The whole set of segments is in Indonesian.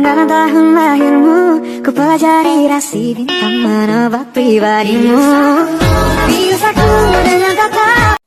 Dalam tahun lahirmu, ku pelajari rasi bintang menebak pribadimu. Bius aku dengan kata.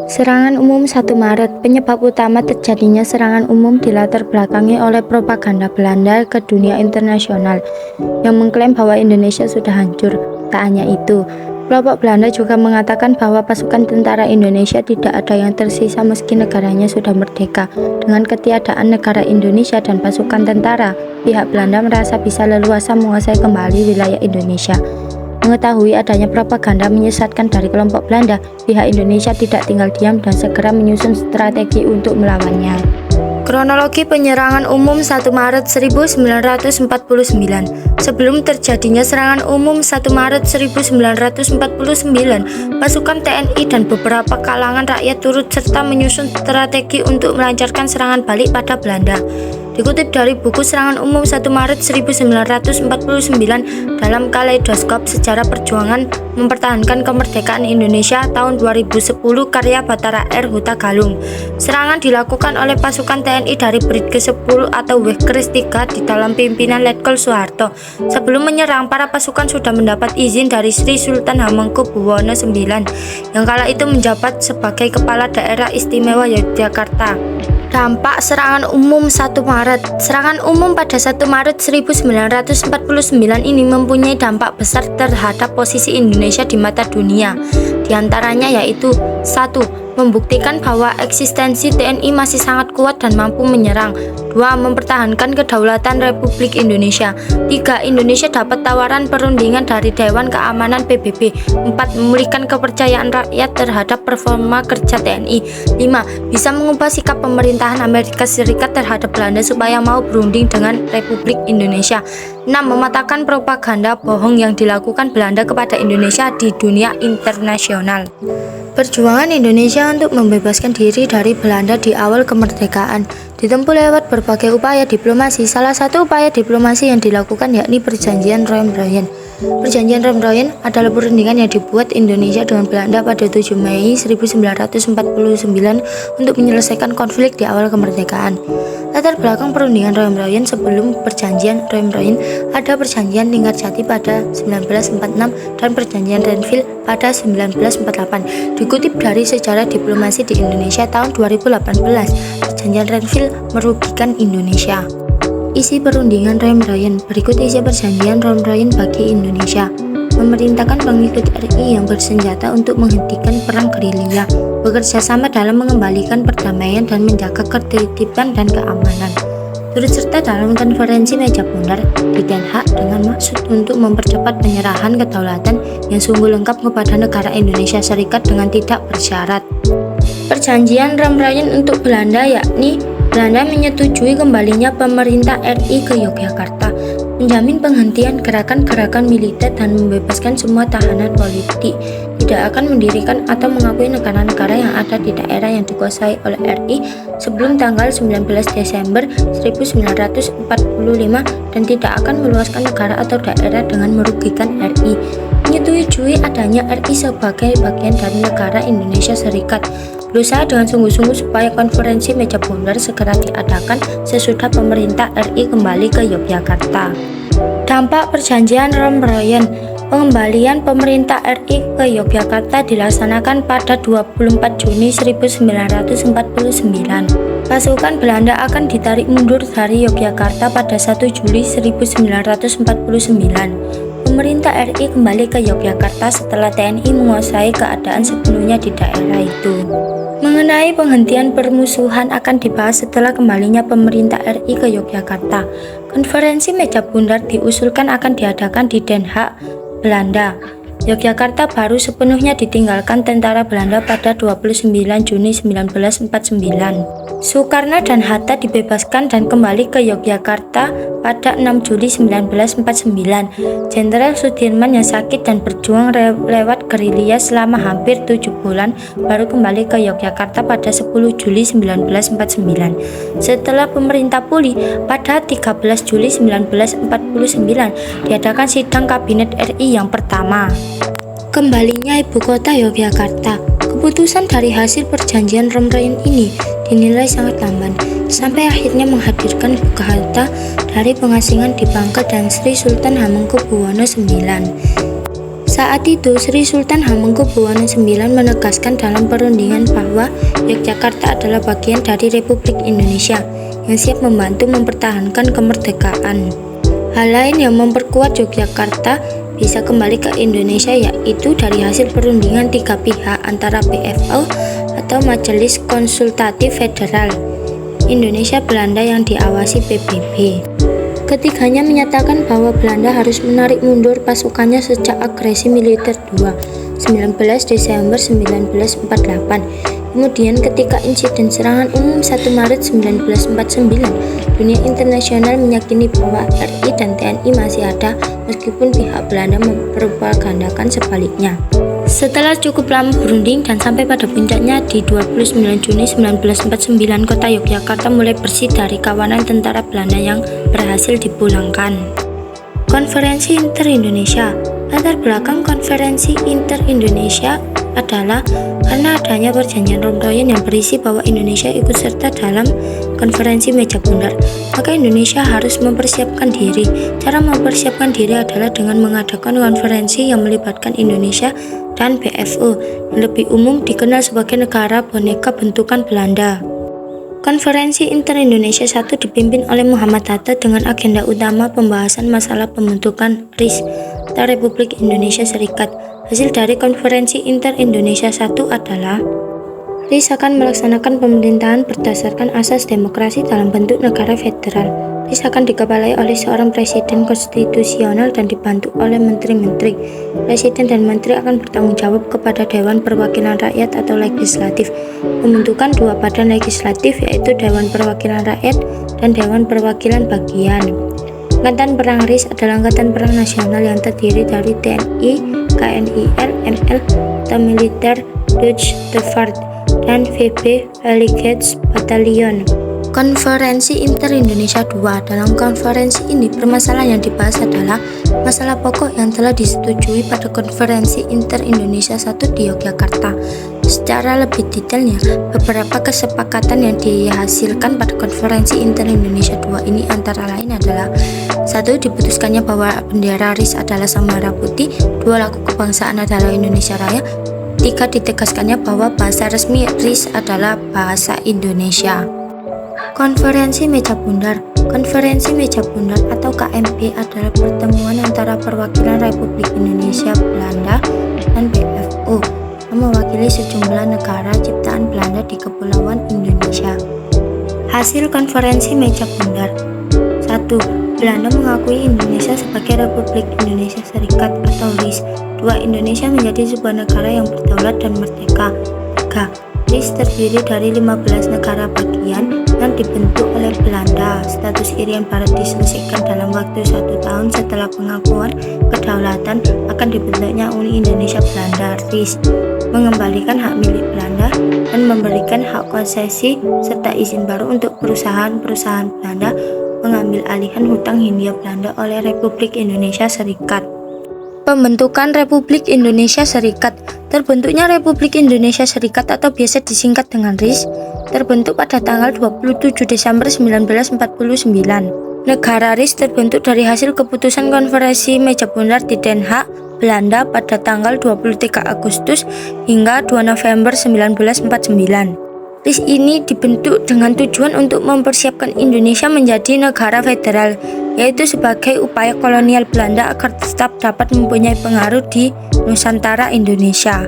Serangan umum 1 Maret. Penyebab utama terjadinya serangan umum dilatar belakangi oleh propaganda Belanda ke dunia internasional yang mengklaim bahwa Indonesia sudah hancur. Tak hanya itu, kelompok Belanda juga mengatakan bahwa pasukan tentara Indonesia tidak ada yang tersisa meski negaranya sudah merdeka. Dengan ketiadaan negara Indonesia dan pasukan tentara, pihak Belanda merasa bisa leluasa menguasai kembali wilayah Indonesia. Mengetahui adanya propaganda menyesatkan dari kelompok Belanda, pihak Indonesia tidak tinggal diam dan segera menyusun strategi untuk melawannya. Kronologi penyerangan umum 1 Maret 1949. Sebelum terjadinya serangan umum 1 Maret 1949, pasukan TNI dan beberapa kalangan rakyat turut serta menyusun strategi untuk melancarkan serangan balik pada Belanda. Dikutip dari buku Serangan Umum 1 Maret 1949 dalam Kaleidoskop Sejarah Perjuangan Mempertahankan Kemerdekaan Indonesia tahun 2010 karya Bathara R. Huta Galung. Serangan dilakukan oleh pasukan TNI dari Brit ke-10 atau Wehkris III di dalam pimpinan Letkol Soeharto. Sebelum menyerang, para pasukan sudah mendapat izin dari Sri Sultan Hamengkubuwono IX yang kala itu menjabat sebagai Kepala Daerah Istimewa Yogyakarta. Dampak serangan umum 1 Maret. Serangan umum pada 1 Maret 1949 ini mempunyai dampak besar terhadap posisi Indonesia di mata dunia. Di antaranya yaitu 1. Membuktikan bahwa eksistensi TNI masih sangat kuat dan mampu menyerang. 2. Mempertahankan kedaulatan Republik Indonesia. 3. Indonesia dapat tawaran perundingan dari Dewan Keamanan PBB. 4. Memulihkan kepercayaan rakyat terhadap performa kerja TNI. 5. Bisa mengubah sikap pemerintahan Amerika Serikat terhadap Belanda supaya mau berunding dengan Republik Indonesia. 6. Mematahkan propaganda bohong yang dilakukan Belanda kepada Indonesia di dunia internasional. Perjuangan Indonesia untuk membebaskan diri dari Belanda di awal kemerdekaan ditempuh lewat berbagai upaya diplomasi. Salah satu upaya diplomasi yang dilakukan yakni Perjanjian Roem-Royen. Perjanjian Roem-Royen adalah perundingan yang dibuat Indonesia dengan Belanda pada 7 Mei 1949 untuk menyelesaikan konflik di awal kemerdekaan. Latar belakang perundingan Roem-Royen. Sebelum Perjanjian Roem-Royen ada Perjanjian Linggarjati pada 1946 dan Perjanjian Renville pada 1948. Dikutip dari Sejarah Diplomasi di Indonesia tahun 2018, Perjanjian Renville merugikan Indonesia. Isi perundingan Roem-Royen. Berikut isi perjanjian Roem-Royen bagi Indonesia. Memerintahkan pengikut RI yang bersenjata untuk menghentikan perang gerilya, bekerja sama dalam mengembalikan perdamaian dan menjaga ketertiban dan keamanan. Turut serta dalam konferensi meja bundar di Den Haag dengan maksud untuk mempercepat penyerahan kedaulatan yang sungguh lengkap kepada negara Indonesia Serikat dengan tidak bersyarat. Perjanjian Roem-Royen untuk Belanda yakni Belanda menyetujui kembalinya pemerintah RI ke Yogyakarta, menjamin penghentian gerakan-gerakan militer dan membebaskan semua tahanan politik, tidak akan mendirikan atau mengakui negara-negara yang ada di daerah yang dikuasai oleh RI sebelum tanggal 19 Desember 1945 dan tidak akan meluaskan negara atau daerah dengan merugikan RI. Menyetujui adanya RI sebagai bagian dari negara Indonesia Serikat. Berusaha dengan sungguh-sungguh supaya konferensi meja bundar segera diadakan sesudah pemerintah RI kembali ke Yogyakarta. Dampak Perjanjian Roem-Royen. Pengembalian pemerintah RI ke Yogyakarta dilaksanakan pada 24 Juni 1949. Pasukan Belanda akan ditarik mundur dari Yogyakarta pada 1 Juli 1949. Pemerintah RI kembali ke Yogyakarta setelah TNI menguasai keadaan sepenuhnya di daerah itu. Mengenai penghentian permusuhan akan dibahas setelah kembalinya pemerintah RI ke Yogyakarta. Konferensi meja bundar diusulkan akan diadakan di Den Haag, Belanda. Yogyakarta baru sepenuhnya ditinggalkan tentara Belanda pada 29 Juni 1949. Soekarno dan Hatta dibebaskan dan kembali ke Yogyakarta pada 6 Juli 1949. Jenderal Sudirman yang sakit dan berjuang lewat gerilya selama hampir 7 bulan baru kembali ke Yogyakarta pada 10 Juli 1949. Setelah pemerintah pulih, pada 13 Juli 1949 diadakan sidang kabinet RI yang pertama. Kembalinya ibu kota Yogyakarta. Keputusan dari hasil perjanjian Roem-Royen ini dinilai sangat lamban, sampai akhirnya menghadirkan Bung-Hatta dari pengasingan di Bangka dan Sri Sultan Hamengkubuwono IX. Saat itu, Sri Sultan Hamengkubuwono IX menegaskan dalam perundingan bahwa Yogyakarta adalah bagian dari Republik Indonesia yang siap membantu mempertahankan kemerdekaan. Hal lain yang memperkuat Yogyakarta bisa kembali ke Indonesia yaitu dari hasil perundingan tiga pihak antara PFO atau Majelis Konsultatif Federal Indonesia Belanda yang diawasi PBB. Ketiganya menyatakan bahwa Belanda harus menarik mundur pasukannya sejak agresi militer 19 Desember 1948. Kemudian ketika insiden serangan umum 1 Maret 1949, dunia internasional meyakini bahwa RI dan TNI masih ada meskipun pihak Belanda mempropagandakan sebaliknya. Setelah cukup lama berunding dan sampai pada puncaknya di 29 Juni 1949, kota Yogyakarta mulai bersih dari kawanan tentara Belanda yang berhasil dipulangkan. Konferensi Inter-Indonesia. Latar belakang Konferensi Inter-Indonesia adalah karena adanya perjanjian Romdoyen yang berisi bahwa Indonesia ikut serta dalam konferensi meja bundar, maka Indonesia harus mempersiapkan diri. Cara mempersiapkan diri adalah dengan mengadakan konferensi yang melibatkan Indonesia dan PFO, yang lebih umum dikenal sebagai negara boneka bentukan Belanda. Konferensi Inter-Indonesia I dipimpin oleh Muhammad Hatta dengan agenda utama pembahasan masalah pembentukan RIS atau Republik Indonesia Serikat. Hasil dari Konferensi Inter-Indonesia I adalah RIS akan melaksanakan pemerintahan berdasarkan asas demokrasi dalam bentuk negara federal. RIS akan dikepalai oleh seorang presiden konstitusional dan dibantu oleh menteri-menteri. Presiden dan menteri akan bertanggung jawab kepada Dewan Perwakilan Rakyat atau Legislatif. Pembentukan dua badan legislatif yaitu Dewan Perwakilan Rakyat dan Dewan Perwakilan Bagian. Angkatan Perang RIS adalah angkatan perang nasional yang terdiri dari TNI, KNIL, ML atau Militer Luftwaffe dan VB Veiligheids Battalion. Konferensi Inter-Indonesia II. Dalam konferensi ini, permasalahan yang dibahas adalah masalah pokok yang telah disetujui pada Konferensi Inter-Indonesia I di Yogyakarta. Secara lebih detailnya, beberapa kesepakatan yang dihasilkan pada Konferensi Inter-Indonesia II ini antara lain adalah: 1. Diputuskannya bahwa bendera RIS adalah sang merah putih. 2. Lagu kebangsaan adalah Indonesia Raya. 3. Ditegaskannya bahwa bahasa resmi RIS adalah bahasa Indonesia. Konferensi Meja Bundar. Konferensi Meja Bundar atau KMB adalah pertemuan antara perwakilan Republik Indonesia Belanda dan PFO yang mewakili sejumlah negara ciptaan Belanda di Kepulauan Indonesia. Hasil Konferensi Meja Bundar. 1. Belanda mengakui Indonesia sebagai Republik Indonesia Serikat atau RIS. 2. Indonesia menjadi sebuah negara yang berdaulat dan merdeka. 3. RIS terdiri dari 15 negara bagian yang dibentuk oleh Belanda. Status Irian Barat diselesaikan dalam waktu 1 tahun setelah pengakuan kedaulatan akan dibentuknya Uni Indonesia Belanda RIS, mengembalikan hak milik Belanda dan memberikan hak konsesi serta izin baru untuk perusahaan-perusahaan Belanda mengambil alihan hutang Hindia Belanda oleh Republik Indonesia Serikat. Pembentukan Republik Indonesia Serikat. Terbentuknya Republik Indonesia Serikat atau biasa disingkat dengan RIS terbentuk pada tanggal 27 Desember 1949. Negara RIS terbentuk dari hasil keputusan Konferensi Meja Bundar di Den Haag, Belanda pada tanggal 23 Agustus hingga 2 November 1949. RIS ini dibentuk dengan tujuan untuk mempersiapkan Indonesia menjadi negara federal, yaitu sebagai upaya kolonial Belanda agar tetap dapat mempunyai pengaruh di Nusantara Indonesia.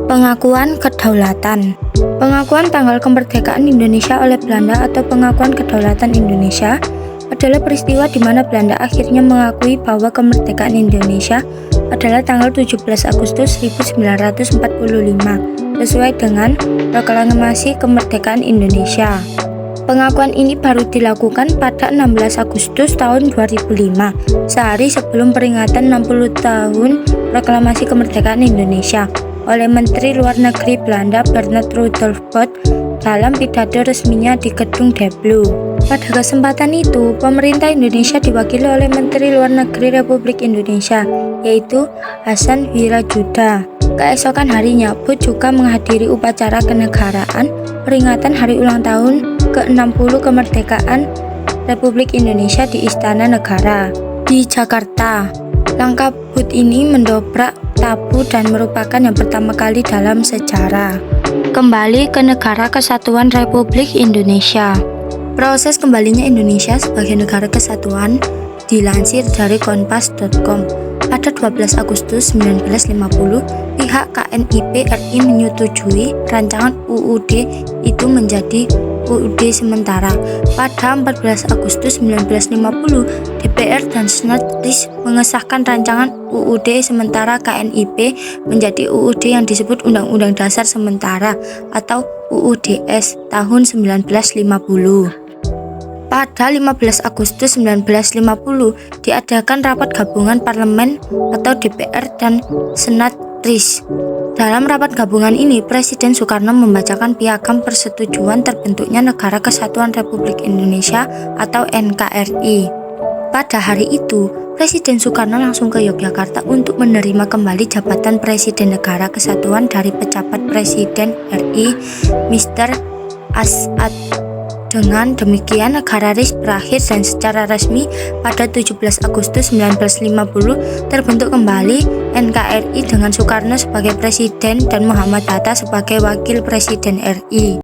Pengakuan kedaulatan. Pengakuan tanggal kemerdekaan Indonesia oleh Belanda atau pengakuan kedaulatan Indonesia adalah peristiwa di mana Belanda akhirnya mengakui bahwa kemerdekaan Indonesia adalah tanggal 17 Agustus 1945 sesuai dengan Proklamasi Kemerdekaan Indonesia. Pengakuan ini baru dilakukan pada 16 Agustus tahun 2005, sehari sebelum peringatan 60 tahun Proklamasi Kemerdekaan Indonesia oleh Menteri Luar Negeri Belanda Bernard Rudolf Bot dalam pidato resminya di Gedung Deblu. Pada kesempatan itu, pemerintah Indonesia diwakili oleh Menteri Luar Negeri Republik Indonesia, yaitu Hasan Wirajuda. Keesokan harinya, Booth juga menghadiri upacara kenegaraan peringatan hari ulang tahun ke-60 kemerdekaan Republik Indonesia di Istana Negara di Jakarta. Langkah Booth ini mendobrak tabu dan merupakan yang pertama kali dalam sejarah. Kembali ke Negara Kesatuan Republik Indonesia. Proses kembalinya Indonesia sebagai negara kesatuan dilansir dari kompas.com. Pada 12 Agustus 1950, pihak KNIP RI menyetujui rancangan UUD itu menjadi UUD sementara. Pada 14 Agustus 1950, DPR dan Senat RI mengesahkan rancangan UUD sementara KNIP menjadi UUD yang disebut Undang-Undang Dasar Sementara atau UUDS tahun 1950. Pada 15 Agustus 1950 diadakan rapat gabungan parlemen atau DPR dan Senat RI. Dalam rapat gabungan ini, Presiden Soekarno membacakan piagam persetujuan terbentuknya Negara Kesatuan Republik Indonesia atau NKRI. Pada hari itu, Presiden Soekarno langsung ke Yogyakarta untuk menerima kembali jabatan Presiden Negara Kesatuan dari pejabat Presiden RI, Mr. As'ad. Dengan demikian, negara RI berakhir dan secara resmi pada 17 Agustus 1950 terbentuk kembali NKRI dengan Soekarno sebagai presiden dan Muhammad Hatta sebagai wakil presiden RI.